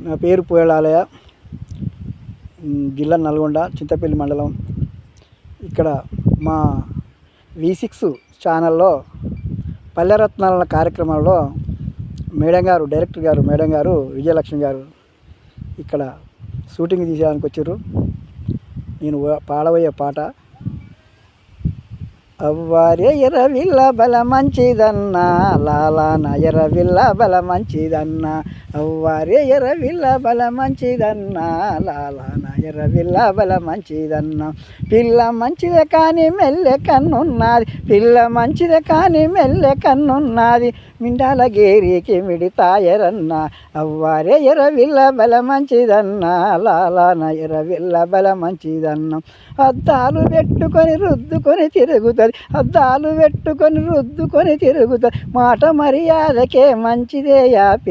నా పేరు పోయలాలయ, జిల్లా నల్గొండ, చింతపల్లి మండలం. ఇక్కడ మా V6 ఛానల్లో పల్లెరత్నాల కార్యక్రమంలో మేడం గారు, డైరెక్టర్ గారు, మేడం గారు విజయలక్ష్మి గారు ఇక్కడ షూటింగ్ తీసేయడానికి వచ్చారు. నేను పాడబోయే పాట అవ్వారే ఎర్రవిల్ల బల మంచిదన్నా, లాలాన ఎర్రవిల్ల బల మంచిదన్నా, అవ్వారే ఎర్రవిల్ల బల మంచిదన్నా, లాలాన ఎర్రవిల్ల బల మంచిదన్నా, పిల్ల మంచిదే కానీ మెల్లె కన్నున్నది, పిల్ల మంచిదే కానీ మెల్లె కన్నున్నది, మిండాల గేరికి మిడితాయరన్నా, అవ్వారే ఎర్రవిల్ల బల మంచిదన్నా, లాలాన ఎర్రవిల్ల బల మంచిదన్నా, అద్దాలు పెట్టుకొని రుద్దుకొని తిరుగుతుంది, అద్దాలు పెట్టుకొని రుద్దుకొని తిరుగుతుంది, మాట మర్యాదకే మంచిదే యా పిల్ల.